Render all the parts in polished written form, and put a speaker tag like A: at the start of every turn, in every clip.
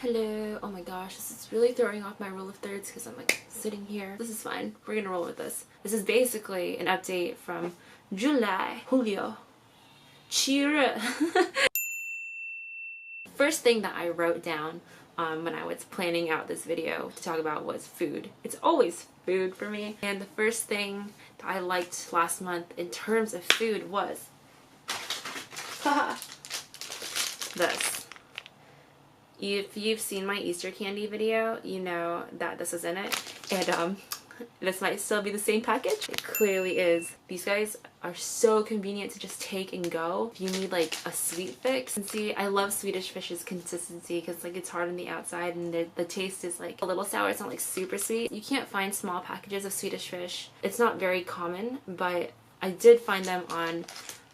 A: Hello. Oh my gosh, this is really throwing off my rule of thirds because I'm like sitting here. This is fine. We're gonna roll with this. This is basically an update from July. Julio. Cheer. First thing that I wrote down when I was planning out this video to talk about was food. It's always food for me. And the first thing that I liked last month in terms of food was this. If you've seen my Easter candy video, you know that this is in it. And this might still be the same package. It clearly is. These guys are so convenient to just take and go. If you need like a sweet fix. And see, I love Swedish Fish's consistency because like it's hard on the outside and the taste is like a little sour. It's not like super sweet. You can't find small packages of Swedish Fish. It's not very common, but I did find them on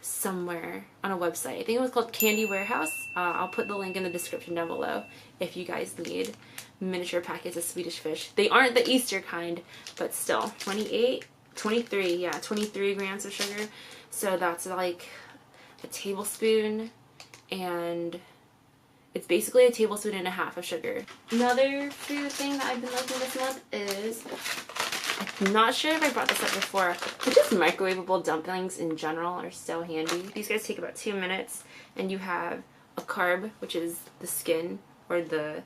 A: somewhere on a website. I think it was called Candy Warehouse. I'll put the link in the description down below if you guys need miniature packets of Swedish Fish. They aren't the Easter kind, but still. 23 grams of sugar. So that's like a tablespoon, and it's basically a tablespoon and a half of sugar. Another food thing that I've been liking this month is, I'm not sure if I brought this up before, but just microwavable dumplings in general are so handy. These guys take about 2 minutes, and you have a carb, which is the skin or the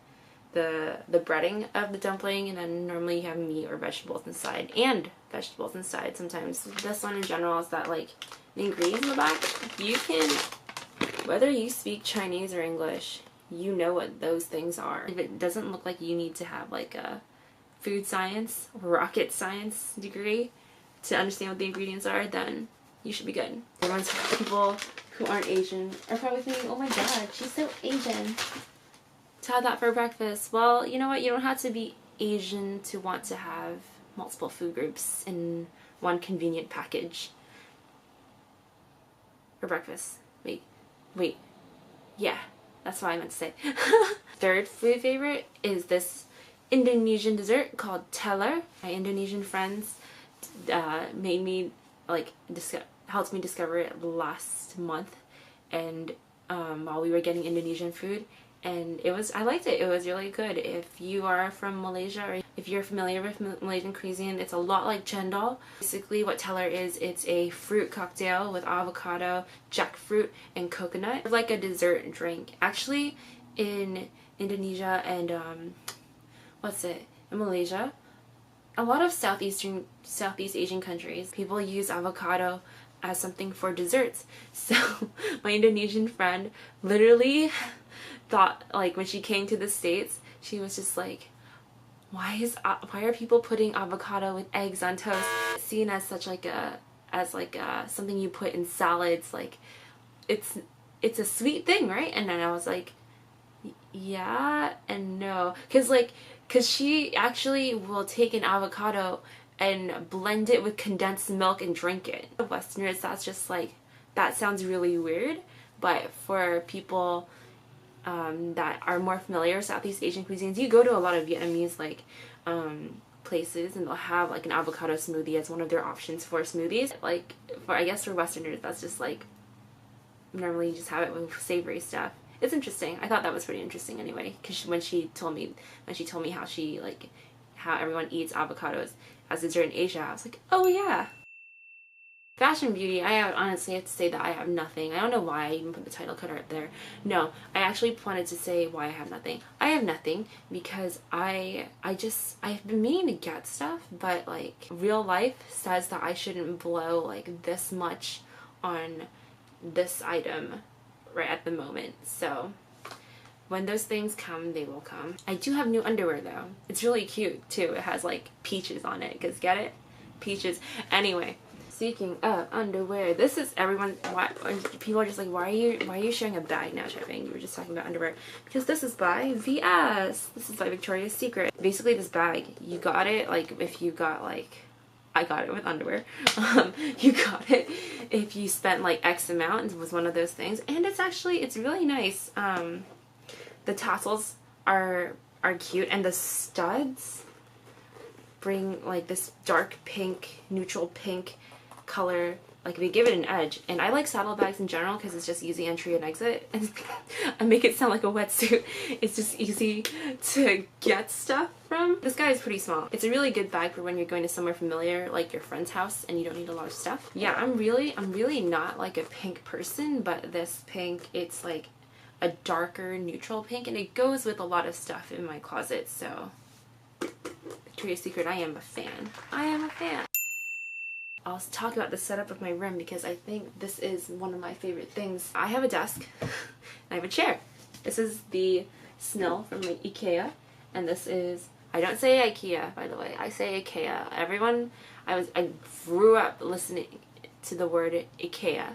A: breading of the dumpling, and then normally you have meat or vegetables inside, and vegetables inside sometimes. This one in general is that like the ingredients in the back, you can, whether you speak Chinese or English, you know what those things are. If it doesn't look like you need to have like a food science or rocket science degree to understand what the ingredients are, then you should be good. Everyone's people who aren't Asian are probably thinking, oh my god, she's so Asian to have that for breakfast. Well, you know what? You don't have to be Asian to want to have multiple food groups in one convenient package for breakfast. Wait. Yeah, that's what I meant to say. Third food favorite is this Indonesian dessert called teller. My Indonesian friends made me like helped me discover it last month, and while we were getting Indonesian food, and I liked it. It was really good. If you are from Malaysia or if you're familiar with Malaysian cuisine, it's a lot like cendol. Basically what teller is, it's a fruit cocktail with avocado, jackfruit, and coconut. It's like a dessert drink. Actually, in Indonesia and in Malaysia, a lot of Southeast Asian countries, people use avocado as something for desserts. So my Indonesian friend literally thought, like, when she came to the States, she was just like, why are people putting avocado with eggs on toast? It's seen as such like something you put in salads, like it's a sweet thing, right? And then I was like, yeah and no, because she actually will take an avocado and blend it with condensed milk and drink it. For Westerners, that's just like, that sounds really weird, but for people that are more familiar with Southeast Asian cuisines, you go to a lot of Vietnamese like places and they'll have like an avocado smoothie as one of their options for smoothies. Like I guess for Westerners, that's just like, normally you just have it with savory stuff. It's interesting. I thought that was pretty interesting anyway, because when she told me how everyone eats avocados as dessert in Asia, I was like, oh yeah. Fashion beauty, I honestly have to say that I have nothing. I don't know why I even put the title cutter up there. No, I actually wanted to say why I have nothing. I have nothing because I've been meaning to get stuff, but like real life says that I shouldn't blow like this much on this item right at the moment. So when those things come, they will come. I do have new underwear though. It's really cute too. It has like peaches on it, because get it? Peaches. Anyway, speaking of underwear, this is people are just like, why are you sharing a bag now, Cai Ping? You were just talking about underwear. Because this is by VS. This is by Victoria's Secret. Basically this bag, you got it like if you got like, I got it with underwear. You got it if you spent like X amount. It was one of those things, and it's really nice. The tassels are cute, and the studs bring like this dark pink, neutral pink color like they give it an edge. And I like saddlebags in general because it's just easy entry and exit. And I make it sound like a wetsuit. It's just easy to get stuff from. This guy is pretty small. It's a really good bag for when you're going to somewhere familiar, like your friend's house, and you don't need a lot of stuff. Yeah, I'm really not like a pink person, but this pink, it's like a darker neutral pink, and it goes with a lot of stuff in my closet. So Victoria's Secret, I am a fan. I am a fan. I'll talk about the setup of my room because I think this is one of my favorite things. I have a desk and I have a chair. This is the Snill from like IKEA, and this is, I don't say IKEA, by the way, I say IKEA. Everyone, I grew up listening to the word IKEA,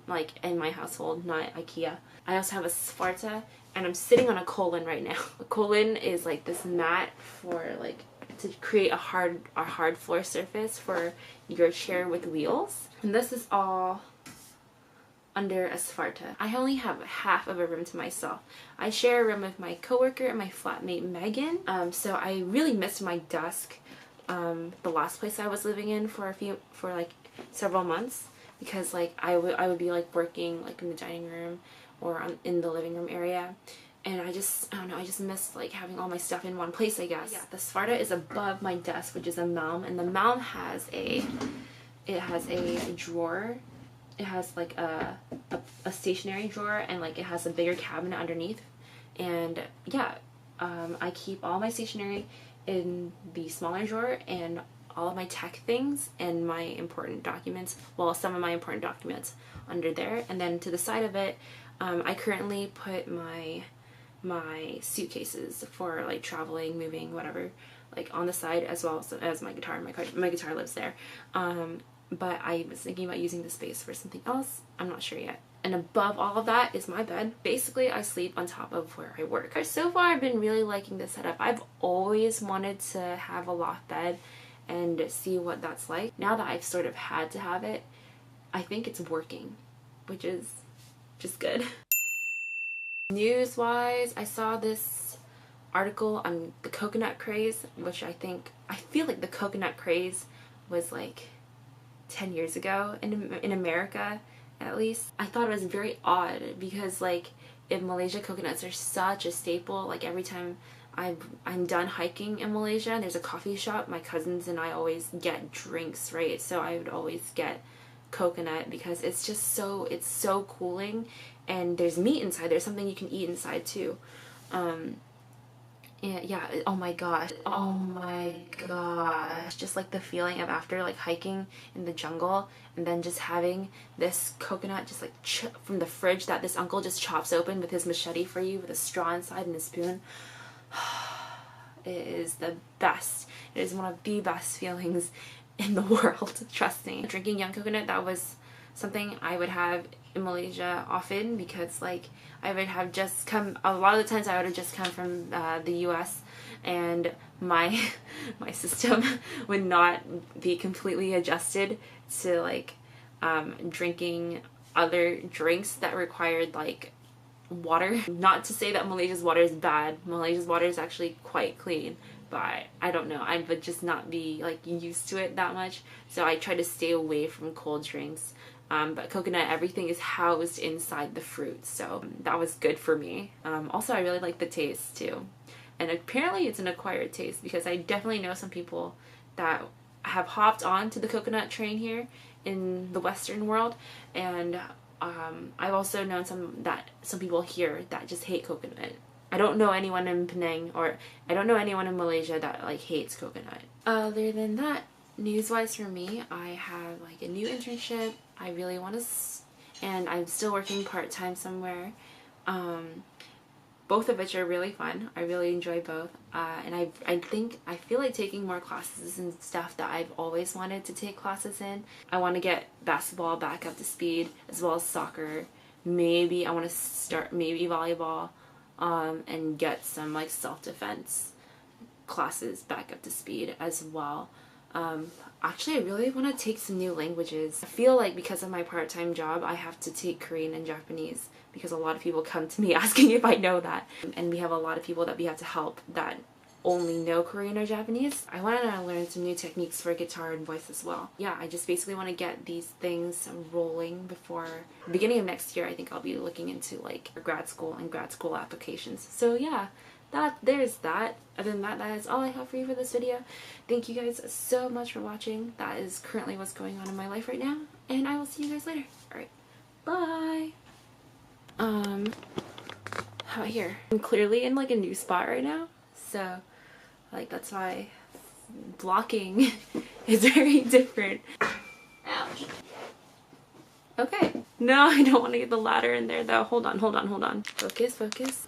A: like in my household, not IKEA. I also have a Sparta, and I'm sitting on a colon right now. A colon is like this mat for like to create a hard floor surface for your chair with wheels. And this is all under a Sparta. I only have half of a room to myself. I share a room with my coworker and my flatmate Megan. So I really missed my desk the last place I was living in for like several months, because like I would be like working like in the dining room or in the living room area. And I don't know, I just missed like having all my stuff in one place, I guess. Yeah, the Sparta is above my desk, which is a Melm, and the Melm has a drawer. It has like a stationary drawer, and like it has a bigger cabinet underneath. And yeah, I keep all my stationery in the smaller drawer, and all of my tech things and my important documents, well, some of my important documents under there. And then to the side of it, I currently put my suitcases for like traveling, moving, whatever, like on the side, as well as my guitar. My guitar lives there. But I was thinking about using the space for something else. I'm not sure yet. And above all of that is my bed. Basically, I sleep on top of where I work. So far, I've been really liking this setup. I've always wanted to have a loft bed and see what that's like. Now that I've sort of had to have it, I think it's working, which is just good. News-wise, I saw this article on the coconut craze, which I feel like the coconut craze was like 10 years ago in America, at least. I thought it was very odd because like in Malaysia, coconuts are such a staple. Like every time I'm done hiking in Malaysia and there's a coffee shop, my cousins and I always get drinks, right? So I would always get coconut because it's just it's so cooling, and there's meat inside. There's something you can eat inside too. And yeah, oh my gosh, just like the feeling of after like hiking in the jungle and then just having this coconut just like from the fridge that this uncle just chops open with his machete for you with a straw inside and a spoon. It is the best. It is one of the best feelings in the world, trust me. Drinking young coconut, that was something I would have in Malaysia often, because like I would have just come, a lot of the times I would have just come from the US, and my system would not be completely adjusted to like drinking other drinks that required like water. Not to say that Malaysia's water is bad. Malaysia's water is actually quite clean, but I don't know, I would just not be like used to it that much, so I try to stay away from cold drinks. But coconut, everything is housed inside the fruit, so that was good for me. Also, I really like the taste too, and apparently it's an acquired taste, because I definitely know some people that have hopped on to the coconut train here in the Western world, and I've also known some people here that just hate coconut. I don't know anyone in Penang, or I don't know anyone in Malaysia that like hates coconut. Other than that, news-wise for me, I have like a new internship. I really want to, and I'm still working part-time somewhere. Both of which are really fun. I really enjoy both. And I feel like taking more classes and stuff that I've always wanted to take classes in. I want to get basketball back up to speed, as well as soccer. Maybe I want to start maybe volleyball, and get some like self-defense classes back up to speed as well. Actually, I really want to take some new languages. I feel like because of my part-time job, I have to take Korean and Japanese, because a lot of people come to me asking if I know that. And we have a lot of people that we have to help that only know Korean or Japanese. I want to learn some new techniques for guitar and voice as well. Yeah, I just basically want to get these things rolling before the beginning of next year. I think I'll be looking into like grad school and grad school applications. So yeah, there's that. Other than that, that is all I have for you for this video. Thank you guys so much for watching. That is currently what's going on in my life right now, and I will see you guys later. Alright, bye! How about here? I'm clearly in like a new spot right now, so like that's why blocking is very different. Ouch. Okay. No, I don't want to get the ladder in there though. Hold on. Focus.